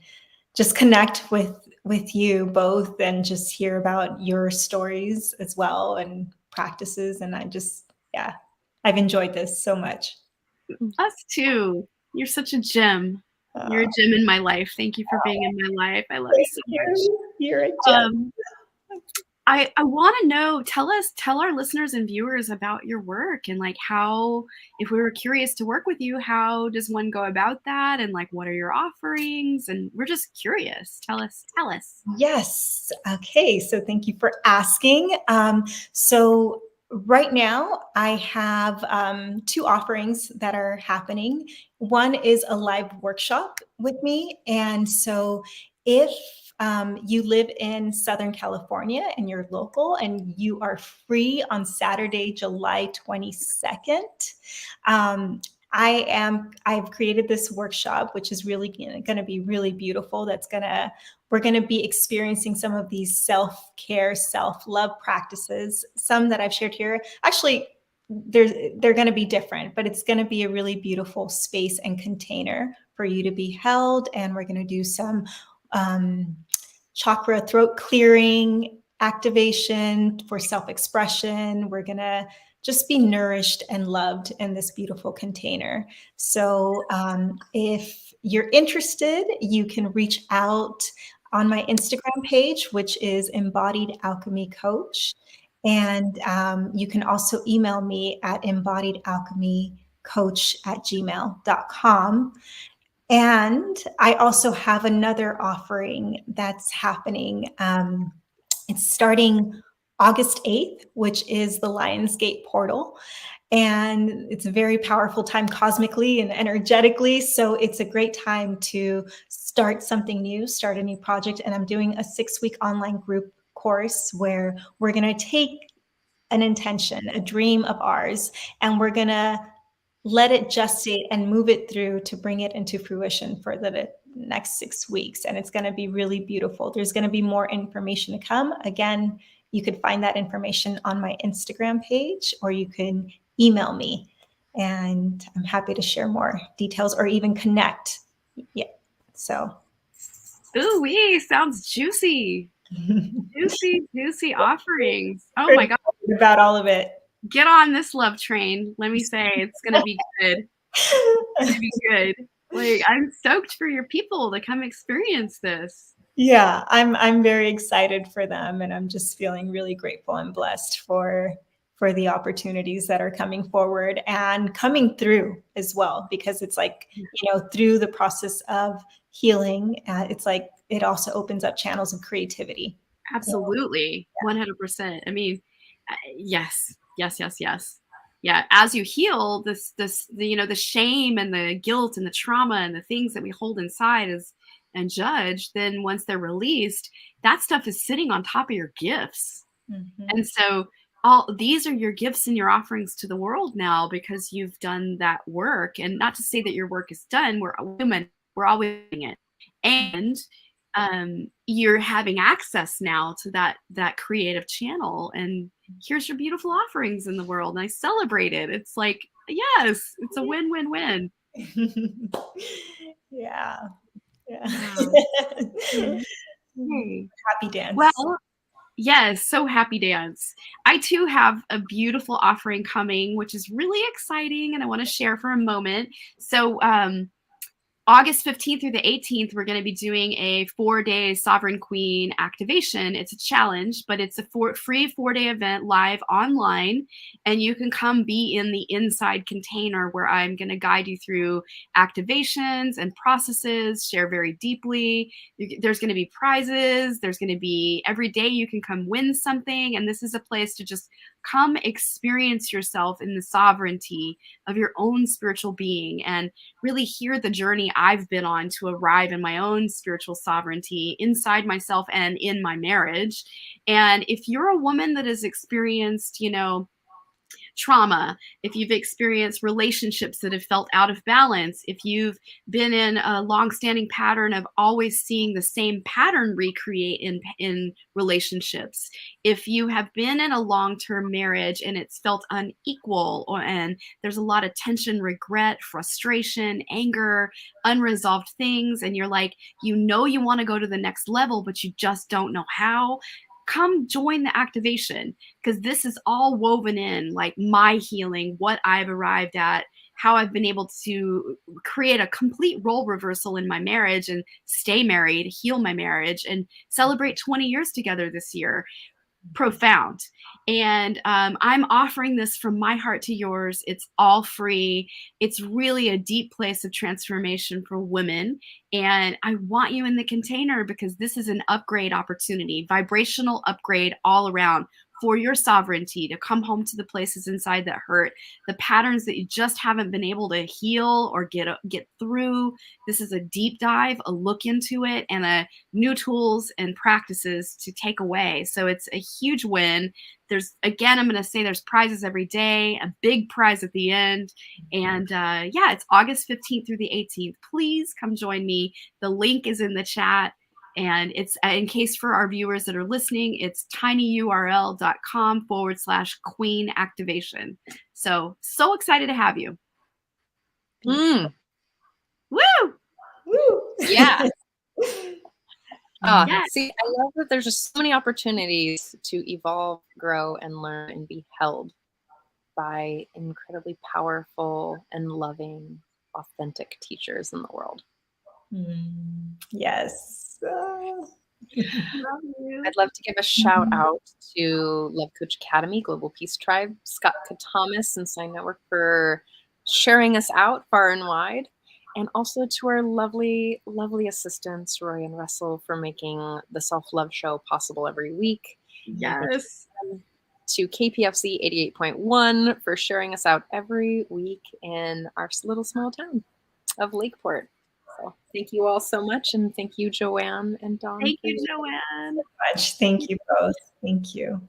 C: just connect with you both and just hear about your stories as well and practices. And I've enjoyed this so much.
B: Us too. You're such a gem. You're a gem in my life. Thank you for being in my life. I love you so much.
C: You're a gem.
B: I want to know, tell our listeners and viewers about your work and like how, if we were curious to work with you, how does one go about that? And like, what are your offerings? And we're just curious. Tell us.
C: Yes. Okay. So thank you for asking. So right now I have 2 offerings that are happening. One is a live workshop with me. And so if you live in Southern California and you're local and you are free on Saturday, July 22nd, I've created this workshop, which is really going to be really beautiful. We're going to be experiencing some of these self-care, self-love practices, some that I've shared here. Actually, they're going to be different, but it's going to be a really beautiful space and container for you to be held. And we're going to do some chakra throat clearing activation for self-expression. We're going to just be nourished and loved in this beautiful container. So if you're interested, you can reach out on my Instagram page, which is Embodied Alchemy Coach. And you can also email me at embodiedalchemy embodiment.coach@gmail.com. And I also have another offering that's happening. It's starting August 8th, which is the Lionsgate portal. And it's a very powerful time cosmically and energetically. So it's a great time to start something new, start a new project. And I'm doing a 6-week online group course where we're going to take an intention, a dream of ours, and we're going to let it gestate and move it through to bring it into fruition for the next 6 weeks. And it's going to be really beautiful. There's going to be more information to come. Again, you could find that information on my Instagram page, or you can email me, and I'm happy to share more details or even connect. Yeah. So.
B: Ooh-wee, sounds juicy. Juicy offerings. Oh my God.
C: About all of it.
B: Get on this love train. Let me say, it's going to be good. It's going to be good. Like, I'm stoked for your people to come experience this.
C: Yeah, I'm very excited for them, and I'm just feeling really grateful and blessed for the opportunities that are coming forward and coming through as well, because it's like, through the process of healing, it's like it also opens up channels of creativity.
B: Absolutely. 100%. I mean, yes. Yeah, as you heal the shame and the guilt and the trauma and the things that we hold inside and judge, then once they're released, that stuff is sitting on top of your gifts. Mm-hmm. And so all these are your gifts and your offerings to the world now, because you've done that work. And not to say that your work is done. We're women. We're always doing it. And you're having access now to that creative channel, and here's your beautiful offerings in the world, and I celebrate it. It's like, yes, it's a win-win-win.
C: Yeah.
B: Hey.
C: Happy dance.
B: Well, yes, so happy dance. I too have a beautiful offering coming, which is really exciting, and I want to share for a moment. So August 15th through the 18th, we're going to be doing a 4-day Sovereign Queen activation. It's a challenge, but it's a free 4-day event live online. And you can come be in the inside container where I'm going to guide you through activations and processes, share very deeply. There's going to be prizes. There's going to be every day you can come win something. And this is a place to just come experience yourself in the sovereignty of your own spiritual being and really hear the journey I've been on to arrive in my own spiritual sovereignty inside myself and in my marriage. And if you're a woman that has experienced, trauma, if you've experienced relationships that have felt out of balance, if you've been in a long-standing pattern of always seeing the same pattern recreate in relationships, if you have been in a long-term marriage and it's felt unequal, and there's a lot of tension, regret, frustration, anger, unresolved things, and you're like, you want to go to the next level, but you just don't know how, come join the activation, because this is all woven in, like my healing, what I've arrived at, how I've been able to create a complete role reversal in my marriage and stay married, heal my marriage, and celebrate 20 years together this year. Profound. And I'm offering this from my heart to yours. It's all free. It's really a deep place of transformation for women. And I want you in the container because this is an upgrade opportunity, vibrational upgrade all around for your sovereignty, to come home to the places inside that hurt, the patterns that you just haven't been able to heal or get through. This is a deep dive, a look into it, and a new tools and practices to take away. So it's a huge win. I'm going to say there's prizes every day, a big prize at the end. And it's August 15th through the 18th. Please come join me. The link is in the chat. And it's, in case for our viewers that are listening, it's tinyurl.com/queen activation. So excited to have you.
D: Woo!
C: Woo!
D: Yeah.
B: Yes.
D: See, I love that there's just so many opportunities to evolve, grow, and learn and be held by incredibly powerful and loving, authentic teachers in the world.
C: Yes.
D: I'd love to give a shout out to Love Coach Academy, Global Peace Tribe, Scott Katamas, and Sign Network for sharing us out far and wide. And also to our lovely, lovely assistants, Roy and Russell, for making the Self-Love Show possible every week.
B: Yes.
D: To KPFC 88.1 for sharing us out every week in our little small town of Lakeport. So thank you all so much. And thank you, Joanne and Dawn.
B: Thank you, Joanne.
C: Much. Thank you both. Thank you.